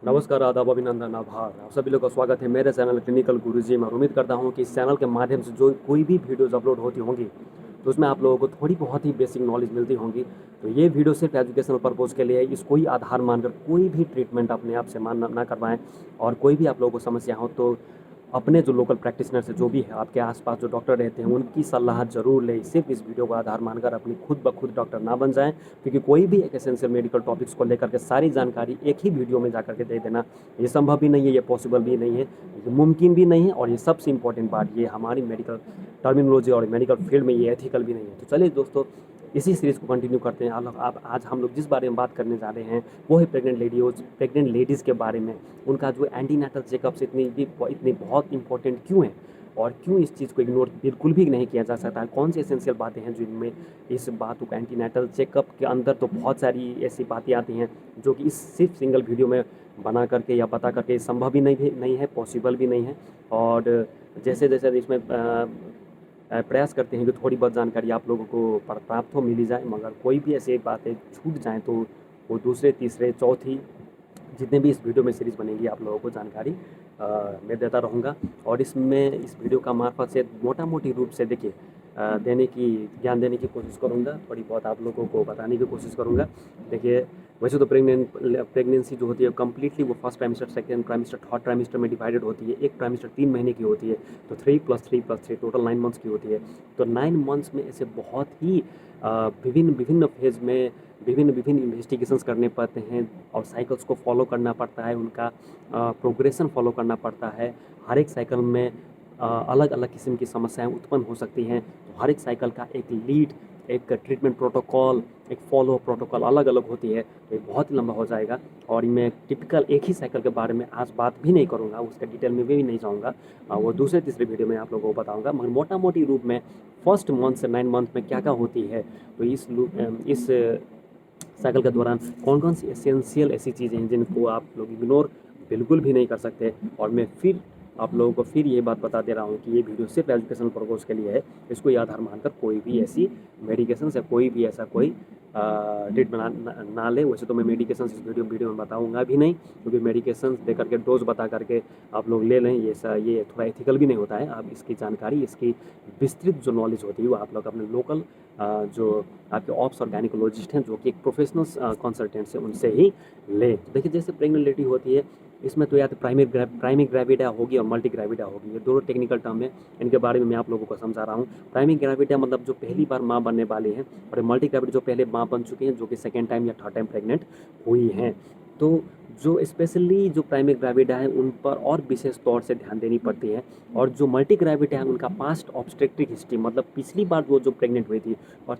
नमस्कार, आदाब, अभिनंदन, आभार। आप सभी लोग का स्वागत है मेरे चैनल क्लिनिकल गुरुजी में। उम्मीद करता हूँ कि इस चैनल के माध्यम से जो कोई भी वीडियोज़ अपलोड होती होंगी, तो उसमें आप लोगों को थोड़ी बहुत ही बेसिक नॉलेज मिलती होंगी। तो ये वीडियो सिर्फ एजुकेशनल पर्पज़ के लिए है। इसको ही आधार मानकर कोई भी ट्रीटमेंट अपने आप से मान ना करवाएँ। और कोई भी आप लोगों को समस्या हो तो अपने जो लोकल प्रैक्टिशनर से जो भी है आपके आसपास जो डॉक्टर रहते हैं उनकी सलाह ज़रूर लें। सिर्फ इस वीडियो को आधार मानकर अपनी खुद ब खुद डॉक्टर ना बन जाएं, क्योंकि कोई भी एक एसेंशियल मेडिकल टॉपिक्स को लेकर के सारी जानकारी एक ही वीडियो में जा करके दे देना ये संभव भी नहीं है, ये पॉसिबल भी नहीं है, ये मुमकिन भी नहीं है। और ये सबसे इंपॉर्टेंट बात, ये हमारी मेडिकल टर्मिनोलॉजी और मेडिकल फील्ड में ये एथिकल भी नहीं है। तो चलिए दोस्तों, इसी सीरीज़ को कंटिन्यू करते हैं। आप आज हम लोग जिस बारे में बात करने जा रहे हैं वो है प्रेग्नेंट लेडीज़ के बारे में। उनका जो एंटीनेटल चेकअप्स इतनी बहुत इंपॉर्टेंट क्यों हैं, और क्यों इस चीज़ को इग्नोर बिल्कुल भी नहीं किया जा सकता है। कौन सी एसेंशियल बातें हैं जिनमें इस बातों का एंटीनेटल चेकअप के अंदर तो बहुत सारी ऐसी बातें आती हैं जो कि इस सिर्फ सिंगल वीडियो में बना करके या बता करके संभव भी नहीं है, पॉसिबल भी नहीं है। और जैसे जैसे इसमें प्रयास करते हैं कि थोड़ी बहुत जानकारी आप लोगों को प्राप्त हो, मिली जाए, मगर कोई भी ऐसी बातें छूट जाएँ तो वो दूसरे, तीसरे, चौथी जितने भी इस वीडियो में सीरीज़ बनेगी आप लोगों को जानकारी मैं देता रहूँगा। और इस वीडियो का मार्फत से मोटा-मोटी रूप से देखिए ज्ञान देने की कोशिश करूँगा, थोड़ी बहुत आप लोगों को बताने की कोशिश करूँगा। देखिए, वैसे तो प्रेगनेंसी जो होती है कंप्लीटली वो first trimester, second trimester, third trimester में डिवाइडेड होती है। एक ट्राइमेस्टर 3 महीने की होती है, तो 3+3+3 टोटल 9 मंथ्स की होती है। तो 9 मंथ्स में ऐसे बहुत ही विभिन्न फेज़ में विभिन्न इन्वेस्टिगेशंस करने पड़ते हैं और साइकिल्स को फॉलो करना पड़ता है, उनका प्रोग्रेशन फॉलो करना पड़ता है। हर एक साइकिल में अलग अलग किस्म की समस्याएं उत्पन्न हो सकती हैं। तो हर एक साइकिल का एक लीड, एक ट्रीटमेंट प्रोटोकॉल, एक फॉलो प्रोटोकॉल अलग अलग होती है। तो ये बहुत ही लंबा हो जाएगा और मैं टिपिकल एक ही साइकिल के बारे में आज बात भी नहीं करूँगा, उसका डिटेल में भी नहीं जाऊँगा। वो दूसरे तीसरे वीडियो में आप लोगों को बताऊँगा। मगर मोटा मोटी रूप में फर्स्ट मंथ से 9 मंथ में क्या क्या होती है, तो इस साइकिल के दौरान कौन कौन सी एसेंशियल ऐसी चीज़ें हैं जिनको आप लोग इग्नोर बिल्कुल भी नहीं कर सकते। और मैं फिर आप लोगों को फिर ये बात बता दे रहा हूँ कि ये वीडियो सिर्फ एजुकेशनल पर्पज़ के लिए है। इसको ये आधार मानकर कोई भी ऐसी मेडिकेशन या कोई भी ऐसा कोई ट्रीटमेंट ना ले। वैसे तो मैं मेडिकेशन इस वीडियो में बताऊँगा भी नहीं, क्योंकि मेडिकेशन दे करके डोज बता करके आप लोग ले लें, ये थोड़ा एथिकल भी नहीं होता है। आप इसकी जानकारी, इसकी विस्तृत जो नॉलेज होती है वो आप लोग अपने लोकल जो आपके ऑप्स और गायनिकोलॉजिस्ट हैं जो कि एक प्रोफेशनल कंसल्टेंट्स हैं उनसे ही लें। तो देखिए, जैसे प्रेग्नेंट लेडी होती है, इसमें तो या तो प्राइमरी ग्रेविडा होगी और मल्टी ग्रेविडा होगी। ये दोनों टेक्निकल टर्म है, इनके बारे में मैं आप लोगों को समझा रहा हूँ। प्राइमरी ग्रेविडा मतलब जो पहली बार माँ बनने वाली हैं, और मल्टी ग्रेविडा जो पहले माँ बन चुकी हैं, जो कि सेकेंड टाइम या थर्ड टाइम प्रेग्नेंट हुई हैं। तो जो स्पेशली जो प्राइमरी ग्रेविडा है उन पर और विशेष तौर से ध्यान देनी पड़ती है। और जो मल्टी ग्रेविडा है उनका पास्ट ऑब्स्टेट्रिक हिस्ट्री, मतलब पिछली बार वो जो प्रेग्नेंट हुई थी और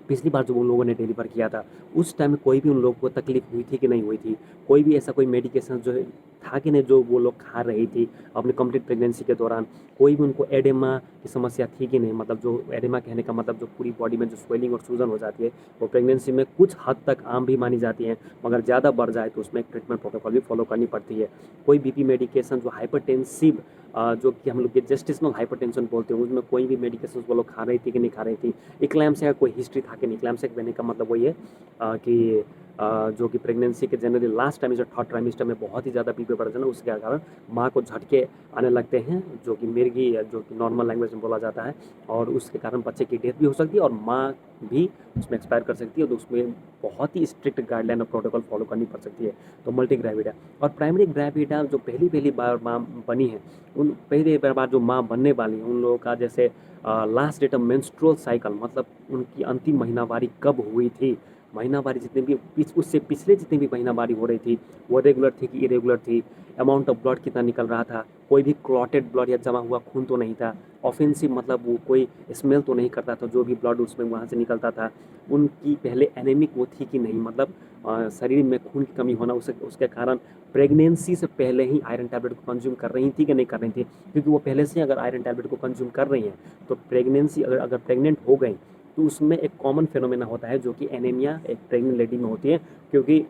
पिछली बार जब उन लोगों ने डिलीवर किया था उस टाइम में कोई भी उन लोगों को तकलीफ हुई थी कि नहीं हुई थी, कोई भी ऐसा कोई मेडिकेशन जो है था कि नहीं जो वो लोग खा रही थी अपनी कंप्लीट प्रेगनेंसी के दौरान, कोई भी उनको एडेमा की समस्या थी कि नहीं। मतलब जो एडेमा कहने का मतलब जो पूरी बॉडी में जो स्वेलिंग और सूजन हो जाती है वो प्रेगनेंसी में कुछ हद तक आम भी मानी जाती है, मगर ज़्यादा बढ़ जाए तो उसमें एक ट्रीटमेंट प्रोटोकॉल भी फॉलो करनी पड़ती है। कोई बीपी मेडिकेशन जो हाइपरटेंसिव जो कि हम लोग जेस्टिशनल हाइपरटेंशन बोलते हैं, उसमें कोई भी मेडिकेशन वो लोग खा रही थी कि नहीं खा रही थी। इक्लैम्सिया का कोई हिस्ट्री था कि नहीं। इक्लैम्सिया कहने का मतलब वही है कि जो कि प्रेगनेंसी के generally last trimester, third trimester में बहुत ही ज़्यादा बीपी बढ़ जाना, उसके कारण माँ को झटके आने लगते हैं, जो कि मिर्गी, जो कि नॉर्मल लैंग्वेज में बोला जाता है। और उसके कारण बच्चे की डेथ भी हो सकती है और माँ भी उसमें एक्सपायर कर सकती है। तो उसमें बहुत ही स्ट्रिक्ट गाइडलाइन और प्रोटोकॉल फॉलो करनी पड़ सकती है। तो मल्टी ग्रेविडा और प्राइमरी ग्रेविडा जो पहली बार माँ बनी है, उन पहली बार जो माँ बनने वाली हैं उन लोगों का जैसे last date of menstrual cycle, मतलब उनकी अंतिम महीनावारी कब हुई थी, महीनावारी जितने भी उससे पिछले जितनी भी महीनावारी हो रही थी वो रेगुलर थी कि इरेगुलर थी, अमाउंट ऑफ ब्लड कितना निकल रहा था, कोई भी क्लॉटेड ब्लड या जमा हुआ खून तो नहीं था, ऑफेंसिव मतलब वो कोई स्मेल तो नहीं करता था जो भी ब्लड उसमें वहाँ से निकलता था, उनकी पहले एनेमिक वो थी कि नहीं, मतलब शरीर में खून की कमी होना उसके कारण प्रेगनेंसी से पहले ही आयरन टैबलेट को कंज्यूम कर रही थी कि नहीं कर रही थी। क्योंकि वो पहले से अगर आयरन टैबलेट को कंज्यूम कर रही हैं तो प्रेगनेंसी अगर प्रेग्नेंट हो गई तो उसमें एक कॉमन फिनोमेना होता है जो कि एनीमिया एक प्रेग्नेंट लेडी में होती है। क्योंकि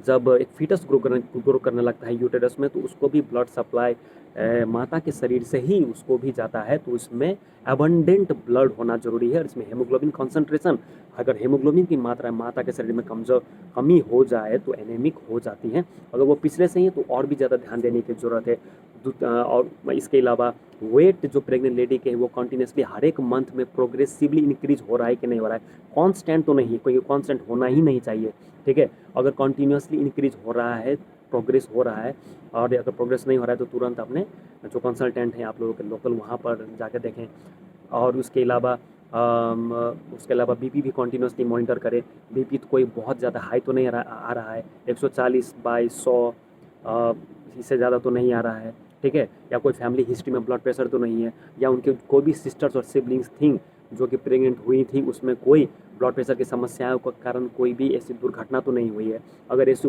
जब एक फीटस ग्रो करने लगता है यूटेरस में तो उसको भी ब्लड सप्लाई माता के शरीर से ही उसको भी जाता है, तो उसमें अबंडेंट ब्लड होना जरूरी है। और इसमें हेमोग्लोबिन कॉन्सेंट्रेशन अगर हीमोग्लोबिन की मात्रा माता के शरीर में कमी हो जाए तो एनीमिक हो जाती हैं। अगर वो पिछले से ही है तो और भी ज़्यादा ध्यान देने की ज़रूरत है। और इसके अलावा वेट जो प्रेग्नेंट लेडी के है वो कंटिन्यूसली हर एक मंथ में प्रोग्रेसिवली इंक्रीज हो रहा है कि नहीं हो रहा है, कांस्टेंट तो नहीं है, कोई कांस्टेंट होना ही नहीं चाहिए, ठीक है। अगर कंटिन्यूसली इंक्रीज हो रहा है, प्रोग्रेस हो रहा है, और अगर प्रोग्रेस नहीं हो रहा है तो तुरंत अपने जो कंसल्टेंट हैं आप लोगों के लोकल वहाँ पर जाकर देखें। और उसके अलावा बीपी भी कंटिन्यूसली मॉनिटर करें। बीपी तो कोई बहुत ज़्यादा हाई तो नहीं आ रहा है, 140/100 इससे ज़्यादा तो नहीं आ रहा है, ठीक है। या कोई फैमिली हिस्ट्री में ब्लड प्रेशर तो नहीं है, या उनके कोई भी सिस्टर्स और सिबलिंग्स थी जो कि प्रेग्नेंट हुई थी, उसमें कोई ब्लड प्रेशर की समस्याओं के कारण कोई भी ऐसी दुर्घटना तो नहीं हुई है। अगर ऐसी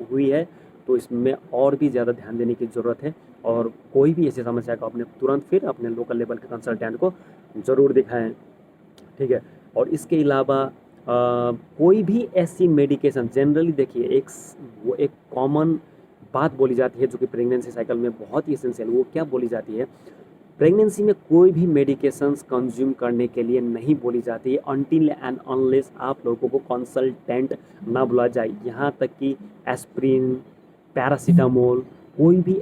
हुई है तो इसमें और भी ज़्यादा ध्यान देने की ज़रूरत है, और कोई भी ऐसी समस्या को अपने तुरंत फिर अपने लोकल लेवल के कंसल्टेंट को ज़रूर दिखाएं, ठीक है। और इसके अलावा कोई भी ऐसी मेडिकेशन, जनरली देखिए एक कॉमन बात बोली जाती है जो कि प्रेगनेंसी साइकिल में बहुत ही एसेंशियल, वो क्या बोली जाती है, प्रेगनेंसी में कोई भी मेडिकेशंस कंज्यूम करने के लिए नहीं बोली जाती है अनटिल एंड अनलेस आप लोगों को कंसल्टेंट ना बुला जाए। यहाँ तक कि एस्प्रिन, पैरासीटामोल, कोई भी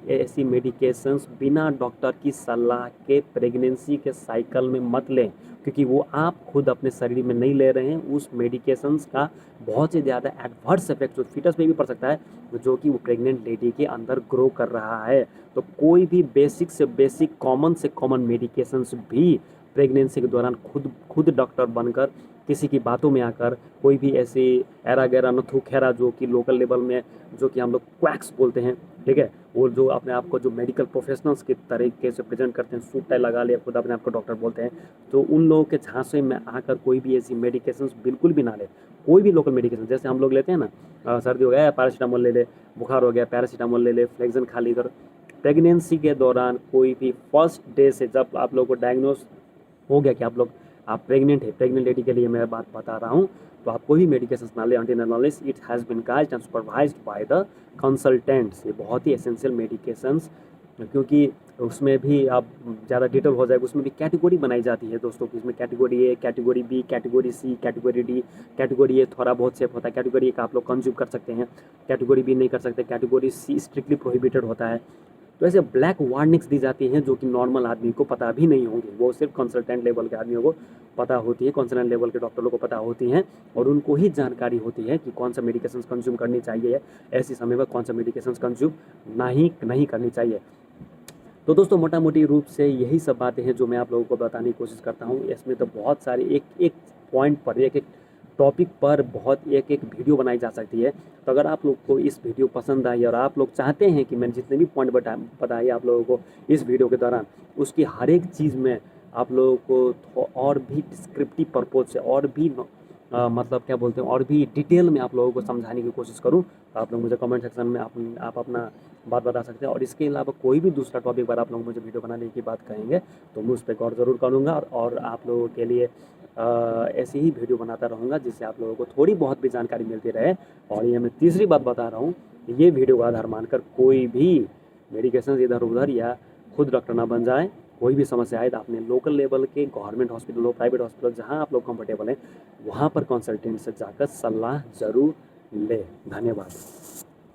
ऐसी मेडिकेशंस बिना डॉक्टर की सलाह के प्रेगनेंसी के साइकिल में मत लें, क्योंकि वो आप खुद अपने शरीर में नहीं ले रहे हैं। उस मेडिकेशंस का बहुत ही ज़्यादा एडवर्स इफेक्ट जो फीटस पे भी पड़ सकता है, जो कि वो प्रेग्नेंट लेडी के अंदर ग्रो कर रहा है। तो कोई भी बेसिक से बेसिक, कॉमन से कॉमन मेडिकेशंस भी प्रेगनेंसी के दौरान खुद डॉक्टर बनकर किसी की बातों में आकर कोई भी ऐसी एरा गैरा नथु खेरा जो कि लोकल लेवल में जो कि हम लोग क्वैक्स बोलते हैं, ठीक है, वो जो अपने आप को जो मेडिकल प्रोफेशनल्स के तरीके से प्रेजेंट करते हैं, सूट टाई लगा लिया, खुद अपने आप को डॉक्टर बोलते हैं, तो उन लोगों के झांसे में आकर कोई भी ऐसी मेडिकेशंस बिल्कुल भी ना ले। कोई भी लोकल मेडिकेशन जैसे हम लोग लेते हैं ना, सर्दी हो गया पैरासीटामोल ले ले, बुखार हो गया पैरासीटामोल ले ले, फ्लेक्सन खा ली इधर। प्रेगनेंसी के दौरान कोई भी फर्स्ट डे से जब आप लोगों को डायग्नोस हो गया कि आप प्रेग्नेंट है, प्रेग्नेंट लेडी के लिए मैं बात बता रहा हूँ, तो आप कोई भी मेडिकेशन ना लें until unless it has been guided and supervised by the consultants. ये बहुत ही एसेंशियल मेडिकेशंस, क्योंकि उसमें भी आप ज़्यादा डिटेल हो जाएगा, उसमें भी कैटेगरी बनाई जाती है दोस्तों कि इसमें category A, category B, category C, category D. Category A थोड़ा बहुत सेफ होता है, कैटेगरी ए का आप लोग कंज्यूम कर सकते हैं, कैटेगरी बी नहीं कर सकते, कैटेगरी सी स्ट्रिक्टली प्रोहिबिटेड होता है। तो ऐसे ब्लैक वार्निंग्स दी जाती हैं जो कि नॉर्मल आदमी को पता भी नहीं होंगी, वो सिर्फ कंसल्टेंट लेवल के आदमियों को पता होती है, कंसल्टेंट लेवल के डॉक्टरों को पता होती हैं, और उनको ही जानकारी होती है कि कौन सा मेडिकेशन कंज्यूम करनी चाहिए, ऐसी समय में कौन सा मेडिकेशन कंज्यूम नहीं करनी चाहिए। तो दोस्तों मोटा मोटी रूप से यही सब बातें हैं जो मैं आप लोगों को बताने की कोशिश करता हूँ। इसमें तो बहुत सारी एक पॉइंट पर, एक टॉपिक पर बहुत एक वीडियो बनाई जा सकती है। तो अगर आप लोग को इस वीडियो पसंद आई और आप लोग चाहते हैं कि मैंने जितने भी पॉइंट बताए आप लोगों को इस वीडियो के दौरान, उसकी हर एक चीज़ में आप लोगों को और भी डिस्क्रिप्टिव पर्पज से और भी मतलब क्या बोलते हैं, और भी डिटेल में आप लोगों को समझाने की कोशिश करूं, तो आप लोग मुझे कमेंट सेक्शन में आप अपना बात बता सकते हैं। और इसके अलावा कोई भी दूसरा टॉपिक पर आप लोग मुझे वीडियो बनाने की बात कहेंगे तो मैं उस पर गौर ज़रूर करूँगा, और आप लोगों के लिए ऐसी ही वीडियो बनाता रहूँगा जिससे आप लोगों को थोड़ी बहुत भी जानकारी मिलती रहे। और ये मैं तीसरी बात बता रहा हूँ, ये वीडियो का आधार मानकर कोई भी मेडिकेशन इधर उधर या खुद डॉक्टर ना बन जाए। कोई भी समस्या आए तो अपने लोकल लेवल के गवर्नमेंट हॉस्पिटल हो, प्राइवेट हॉस्पिटल, जहां आप लोग कंफर्टेबल हैं वहां पर कंसल्टेंट से जाकर सलाह जरूर लें। धन्यवाद।